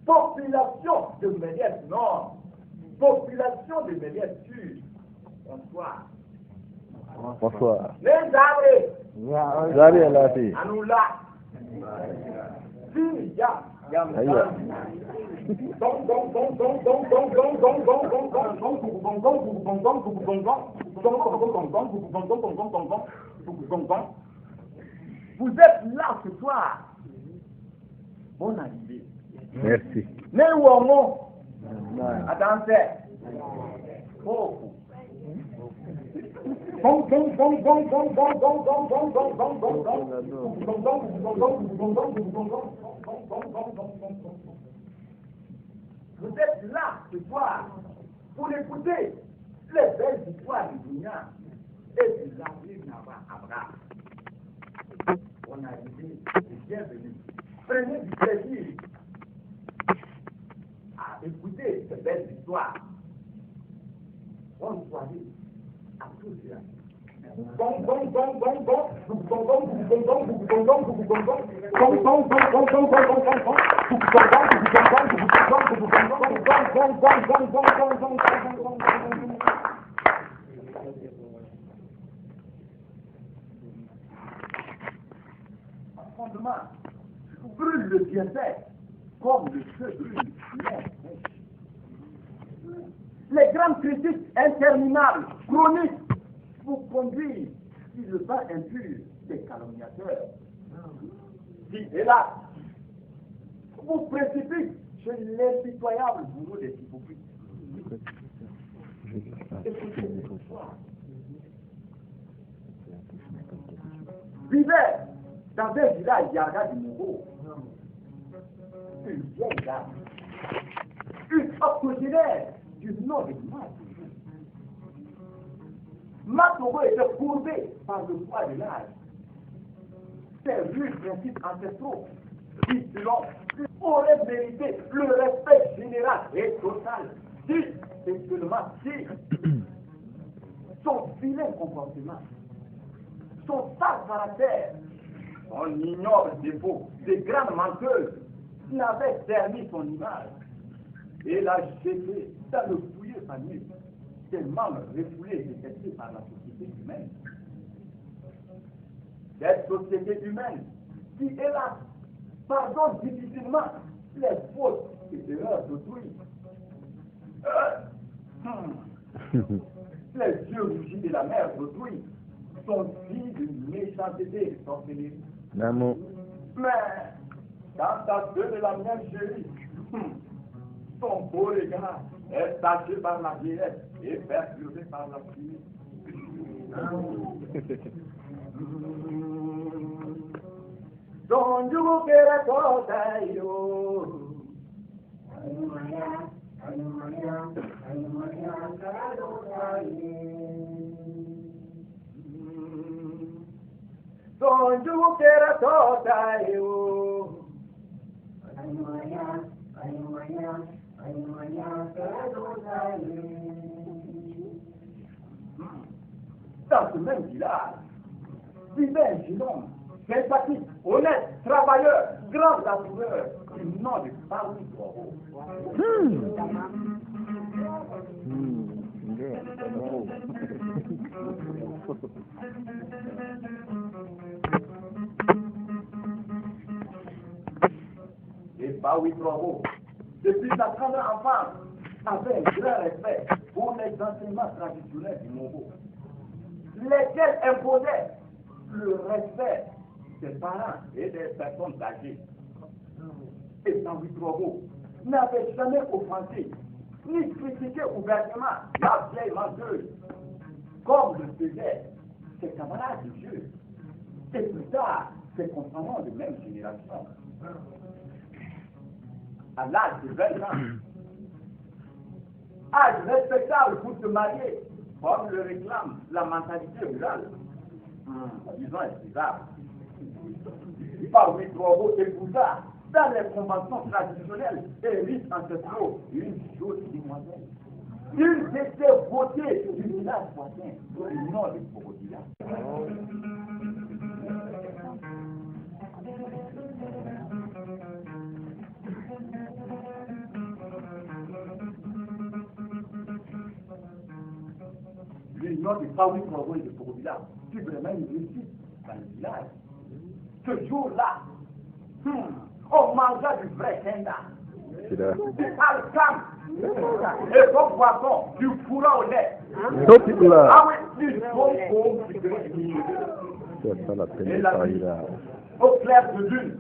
Population de Méliès Nord, population de Méliès Sud. Bonsoir. Bonsoir. Les Arabes. Zari Alati. Anoula. Siniya. Aïe. Vous êtes là ce soir. Bonne arrivée. Merci. Mais où on attendez. Vous êtes là ce soir pour écouter les belles histoires du Dunia et du Zabir Nava Abra. On a dit, bienvenue. Prenez du plaisir à écouter ces belles histoires. Bonne soirée à tous et à fondement, brûle le bienfait comme le feu brûle l'air fraîche. Les grandes critiques interminables, chroniques, vous conduisent sur le bas impur des calomniateurs. Qui est là, vous précipitent chez l'impitoyable bourreau des hypocrites. Écoutez ce soir. Vivez dans un village Yaga du Mouro. Une vieille dame, une octogénaire du nom de Matogo. Matogo était courbé par le poids de l'âge. Ces rudes principes ancestraux, qui selon auraient mérité le respect général et total, si, et seulement si, son vilain comportement, son sale caractère, son ignoble défaut de grande menteuse, qui avait servi son image et l'a jeté dans le fouilleux panier des membres refoulés et détestés par la société humaine. Cette société humaine qui, hélas, pardonne difficilement les fautes et erreurs d'autrui. Les yeux rougis de la mère d'autrui sont dits d'une méchanceté et sorcellerie. L'amour. Mais, quant à ceux de la mienne chérie, son beau regard est taché par la vieillesse et perturbé par la pluie. Don you get a cosa yo? Don you get a cosa yo? Dans ce même village, vivait un jeune homme, sympathique, honnête, travailleur, grand assureur, du nom de Paris Goro. Et Paris Goro, depuis sa tendre enfance, avait un grand respect pour les enseignements traditionnels du Moro, lesquels imposaient le respect des parents et des personnes âgées. Et Saint-Louis Drogo n'avait jamais offensé ni critiqué ouvertement la vieille menteuse, comme le faisaient ses camarades de jeu, et plus tard ses compagnons de même génération. À l'âge de 20 ans, âge respectable pour se marier, comme le réclame la mentalité rurale, disons estivable. Paris Drogo épousa dans les conventions traditionnelles et rites ancestraux une jolie demoiselle. Ils étaient votés du village voisin, du nord de Bogodila. L'union du Paoui Provo et de Bogodila, c'est vraiment une réussite dans le village. Ce jour-là, on mangea du vrai kenda. Du alcam. Et comme poisson, du fourrant au lait. Ah oui, du bonbon. Et la nuit, au clair de lune,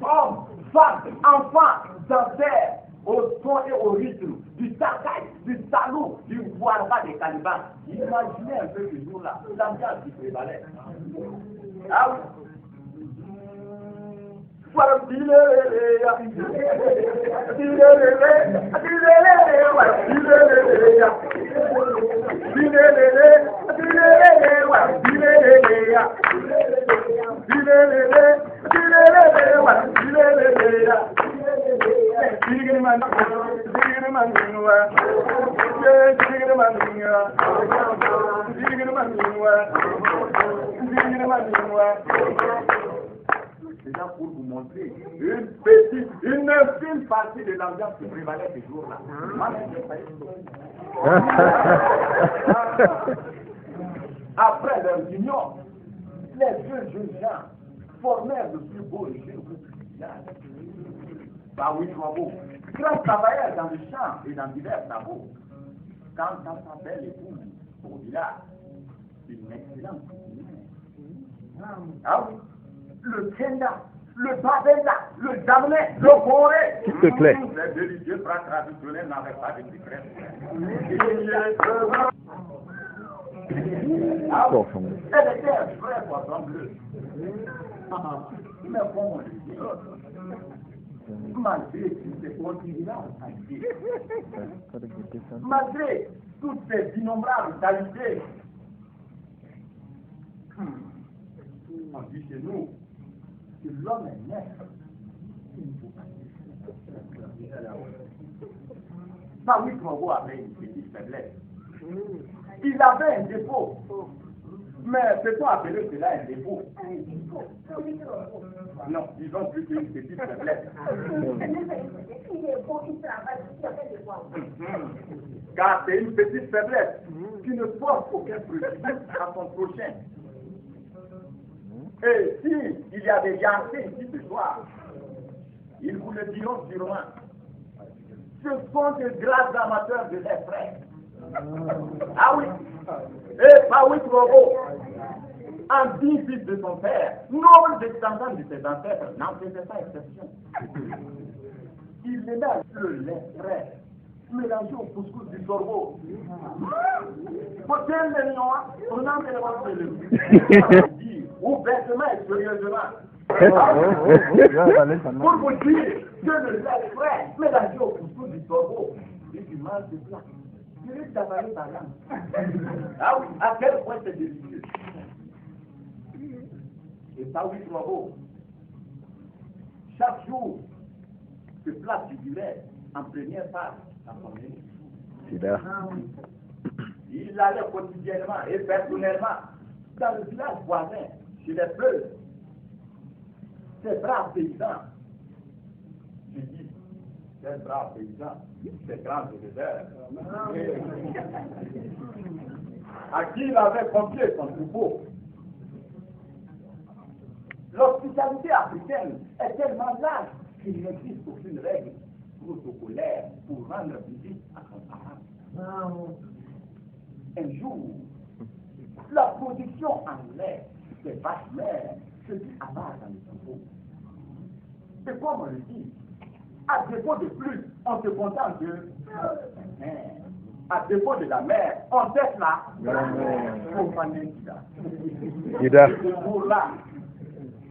hommes, femmes, enfants dansèrent au son et au rythme du tacaï, du salou, du voile des calibans. Imaginez un peu ce jour-là, l'ambiance qui prévalait. Ah oui. C'est là pour vous montrer une infime partie de l'ambiance qui prévalait ces jours-là. Après leur union, les deux jeunes gens formèrent le plus beau régime du village. Paoui Provo, grand travailleur dans le champ et dans divers travaux. Quant à sa belle épouse, au village, une excellente cuisinière. Ah oui, le kenda, le babenda, le damné, le goré. S'il te plaît. Les religieux plats traditionnels n'avaient pas de secret. Ah oui, elle était un vrai poisson bleu. Mais comme on le dit, malgré tous ces continents entiers, malgré toutes ces innombrables qualités, on dit chez nous que l'homme est maître. Paoui Provo avait une petite faiblesse. Il avait un défaut. Mais peut-on appeler cela un défaut? Non, disons plutôt une petite faiblesse. Car c'est une petite faiblesse qui ne porte aucun préjudice à son prochain. Et si il y a des Yancés ici ce soir, ils vous le diront sûrement. Ce sont de grands amateurs de lait frais. Ah oui. Et Paoui Provo, en digne fils de son père, noble descendant de ses ancêtres, n'en faisait pas exception. Il aimait le lait frais, mélangé au couscous du sorgho. Faut-il le nom, on en fait le ouvertement et sérieusement. Pour vous dire que le lait frais, mélangé au couscous du sorgho, c'est du mal de plat. Je risque d'avaler par là. Ah oui, à quel point c'est délicieux. Et Paoui Provo, chaque jour, ce plat figurait en première part dans son menu. Il allait quotidiennement et personnellement dans le village voisin, chez les Fleuves. Ces braves paysans, je dis, ces braves paysans, ces grands éleveurs, à qui il avait confié son troupeau. L'hospitalité africaine est tellement large qu'il n'existe aucune règle protocolaire pour rendre visite à son parent. Un jour, la production en lait des vaches mères se dit abat dans le troupeau. Et comme on le dit, à défaut de plus, on se contente de à défaut de la mer, on teste là. Ce jour-là,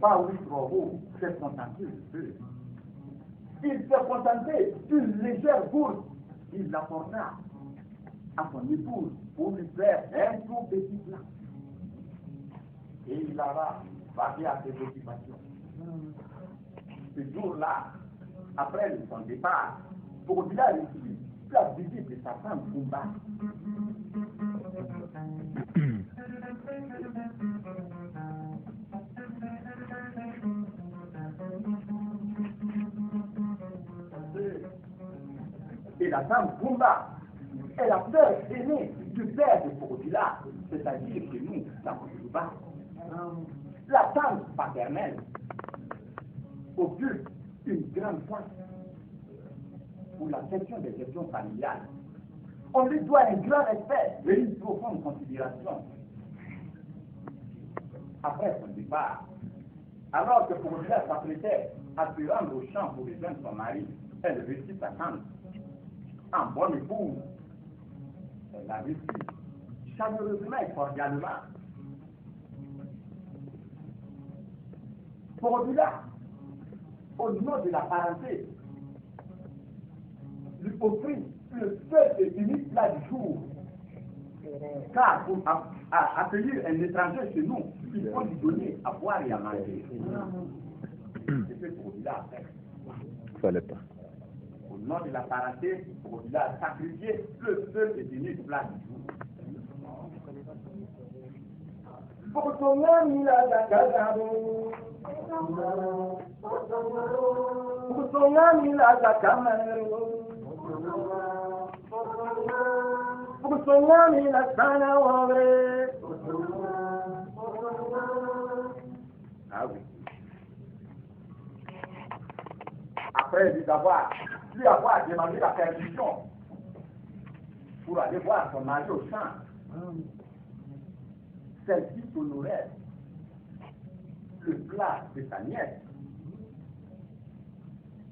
Paoui Provo s'est contenté de peu. Il s'est contenté d'une légère bourse. Il l'apporta à son épouse pour lui faire un tout petit plat. Et il alla vaquer à ses occupations. Ce jour-là, après son départ, pour village ici, la visite de sa femme Kumba. Et la femme Kumba est la sœur aînée du père de Porodila, c'est-à-dire que nous, la Kumba. La tante paternelle occupe une grande place pour la question des questions familiales. On lui doit un grand respect et une profonde considération. Après son départ, alors que Porodila s'apprêtait à se rendre au champ pour rejoindre son mari, elle reçut sa tante en bonne épouse. Elle l'a reçue chaleureusement et cordialement. Porodila, au nom de la parenté, lui offrit le seul et unique plat du jour. Car pour accueillir un étranger chez nous, il faut lui donner à boire et à manger. C'est ce que Porodila a fait. Fallait pas. Au nom de la parenté, Porodila a sacrifié le seul et unique plat du jour. Musongani la zakazabo, Musongani la zakamero, Musongani la sanawabre. Ah oui. Après lui avoir demandé la permission pour aller voir son mari au champ, celle-ci honorait le plat de sa nièce.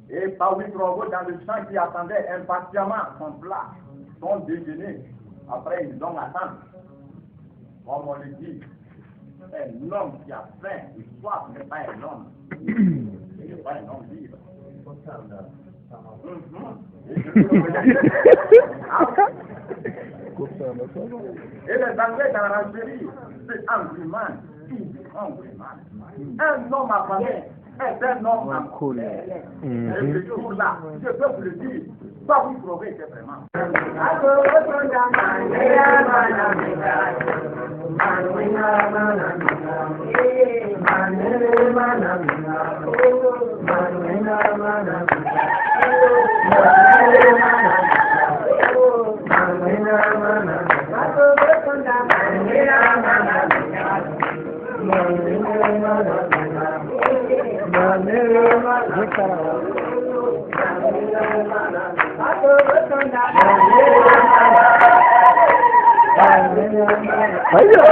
Et Paoui Drogo dans le champ qui attendait impatiemment son plat, son déjeuner, après une longue attente. Comme on le dit, un homme qui a faim et soif n'est pas un homme. Il n'est pas un homme libre. Et les Anglais dans la rangerie, c'est hungry man, hungry man. Un homme affamé est un homme en colère. Et ce jour-là, je peux vous le dire, pas vous trouver c'est vraiment. Ayo,